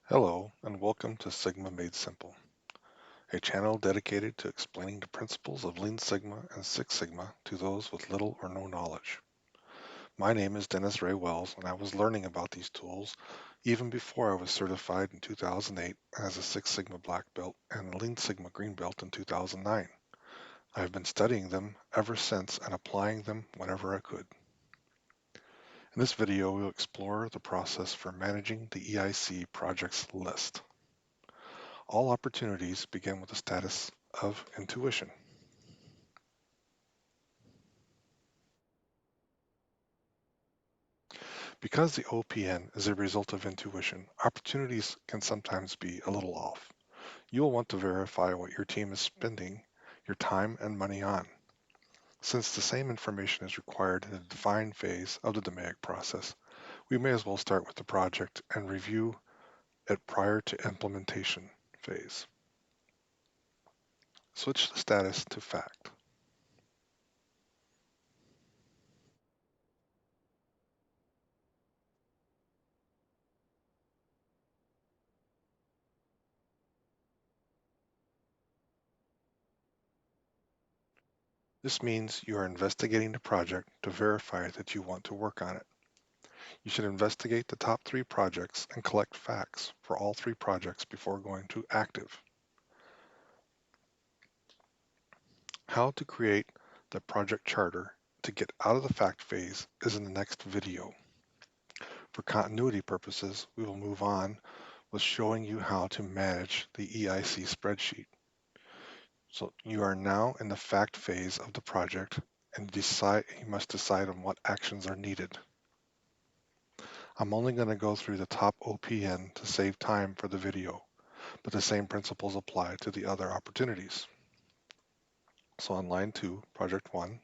Hello, and welcome to Sigma Made Simple, a channel dedicated to explaining the principles of Lean Sigma and Six Sigma to those with little or no knowledge. My name is Dennis Ray Wells, and I was learning about these tools even before I was certified in 2008 as a Six Sigma Black Belt and a Lean Sigma Green Belt in 2009. I have been studying them ever since and applying them whenever I could. In this video, we'll explore the process for managing the EIC projects list. All opportunities begin with a status of intuition. Because the OPN is a result of intuition, opportunities can sometimes be a little off. You will want to verify what your team is spending your time and money on. Since the same information is required in the define phase of the DMAIC process, we may as well start with the project and review it prior to implementation phase. Switch the status to fact. This means you are investigating the project to verify that you want to work on it. You should investigate the top 3 projects and collect facts for all 3 projects before going to active. How to create the project charter to get out of the fact phase is in the next video. For continuity purposes, we will move on with showing you how to manage the EIC spreadsheet. So you are now in the fact phase of the project and you must decide on what actions are needed. I'm only going to go through the top OPN to save time for the video, but the same principles apply to the other opportunities. So on line 2, project 1,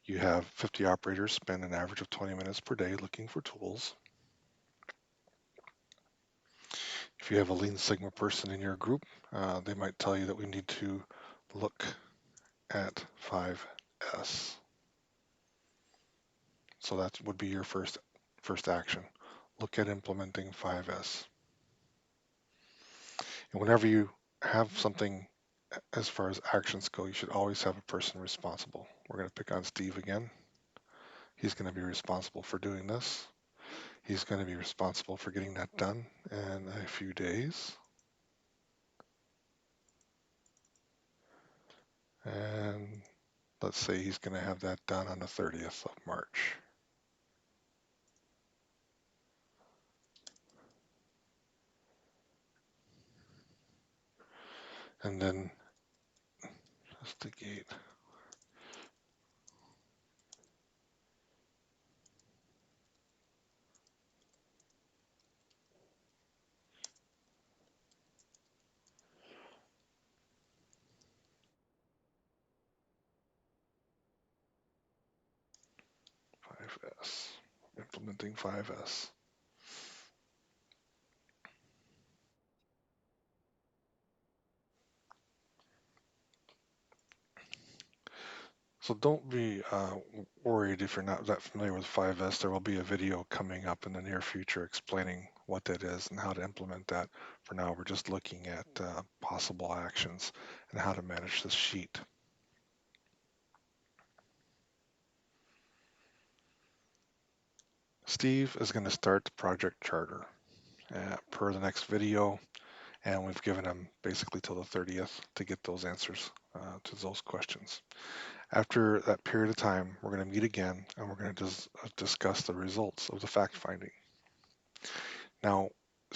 you have 50 operators spend an average of 20 minutes per day looking for tools. If you have a Lean Sigma person in your group, they might tell you that we need to look at 5S. So that would be your first action. Look at implementing 5S. And whenever you have something as far as actions go, you should always have a person responsible. We're going to pick on Steve again. He's going to be responsible for doing this. He's going to be responsible for getting that done in a few days. And let's say he's going to have that done on the 30th of March. And then investigate. Implementing 5S. So don't be worried if you're not that familiar with 5S. There will be a video coming up in the near future explaining what that is and how to implement that. For now, we're just looking at possible actions and how to manage this sheet. Steve is going to start the project charter per the next video, and we've given him basically till the 30th to get those answers to those questions. After that period of time, we're going to meet again and we're going to discuss the results of the fact finding. Now,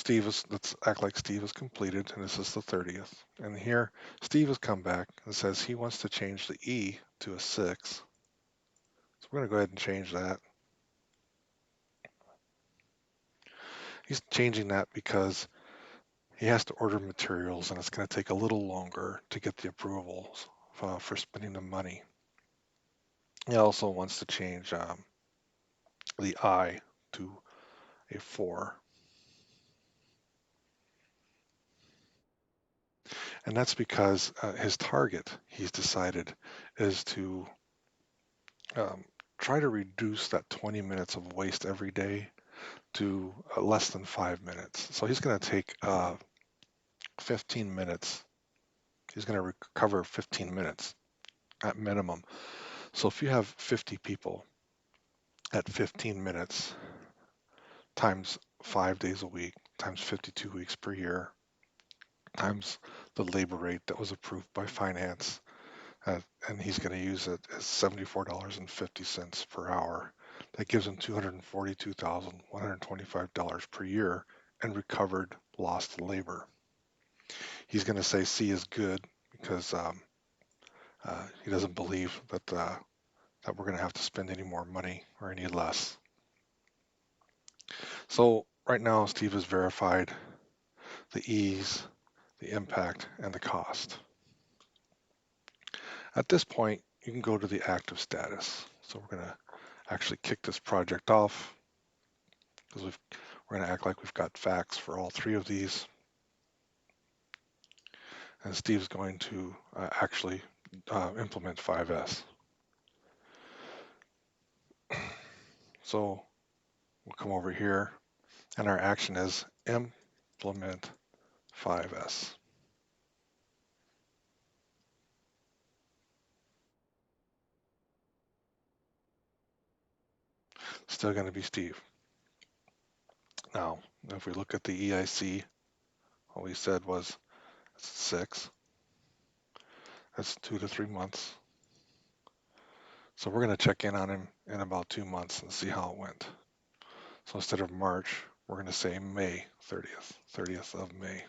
let's act like Steve is completed, and this is the 30th. And here, Steve has come back and says he wants to change the E to a 6. So we're going to go ahead and change that. He's changing that because he has to order materials, and it's going to take a little longer to get the approvals for spending the money. He also wants to change the I to a 4. And that's because his target, he's decided, is to try to reduce that 20 minutes of waste every day to less than 5 minutes. So he's going to take 15 minutes. He's going to recover 15 minutes at minimum. So if you have 50 people at 15 minutes times 5 days a week, times 52 weeks per year, times the labor rate that was approved by finance, and he's going to use it as $74.50 per hour. That gives him $242,125 per year in recovered lost labor. He's going to say C is good because he doesn't believe that we're going to have to spend any more money or any less. So right now, Steve has verified the ease, the impact, and the cost. At this point, you can go to the active status. So we're going to actually kick this project off because we're going to act like we've got facts for all three of these. And Steve's going to actually implement 5S. So we'll come over here, and our action is implement 5S. Still going to be Steve. Now, if we look at the EIC, all we said was 6. That's 2 to 3 months. So we're going to check in on him in about 2 months and see how it went. So instead of March, we're going to say May 30th of May,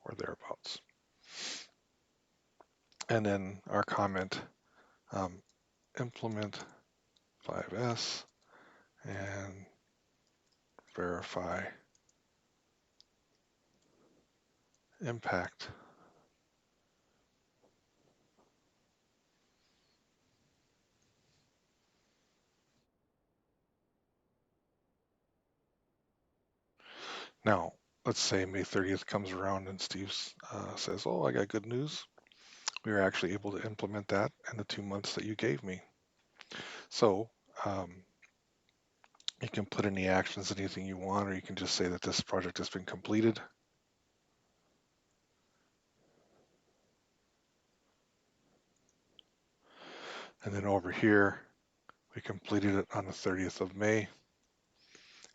or thereabouts. And then our comment, implement 5S and verify impact. Now, let's say May 30th comes around and Steve says, oh, I got good news. We were actually able to implement that in the 2 months that you gave me. So you can put any actions, anything you want, or you can just say that this project has been completed. And then over here, we completed it on the 30th of May.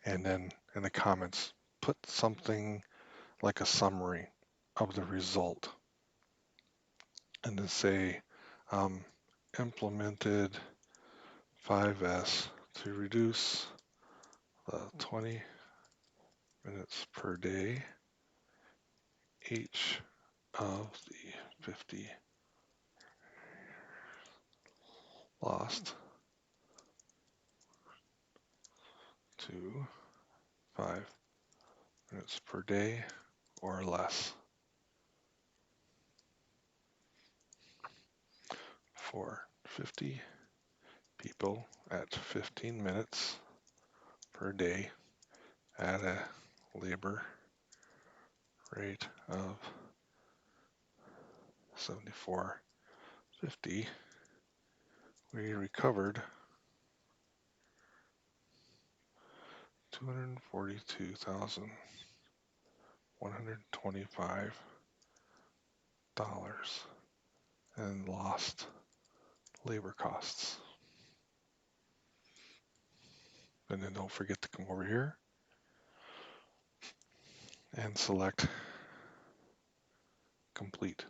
And then in the comments, put something like a summary of the result. And then say, implemented 5S to reduce the 20 minutes per day each of the 50 lost to 5 minutes per day or less for 50 people at 15 minutes per day at a labor rate of 74.50. We recovered $242,125 in lost labor costs. And then don't forget to come over here and select complete.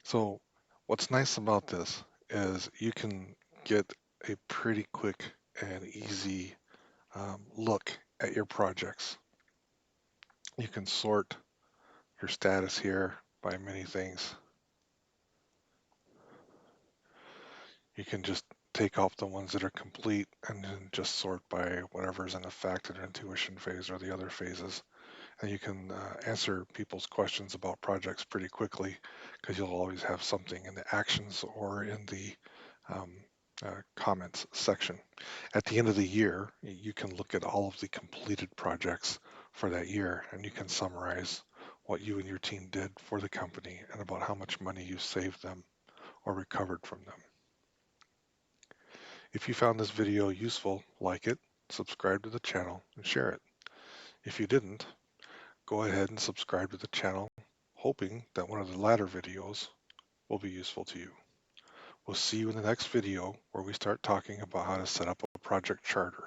So what's nice about this is you can get a pretty quick and easy look at your projects. You can sort your status here by many things. You can just take off the ones that are complete and then just sort by whatever's in effect and intuition phase or the other phases. And you can answer people's questions about projects pretty quickly because you'll always have something in the actions or in the comments section. At the end of the year, you can look at all of the completed projects for that year and you can summarize what you and your team did for the company and about how much money you saved them or recovered from them. If you found this video useful, like it, subscribe to the channel, and share it. If you didn't, go ahead and subscribe to the channel, hoping that one of the latter videos will be useful to you. We'll see you in the next video where we start talking about how to set up a project charter.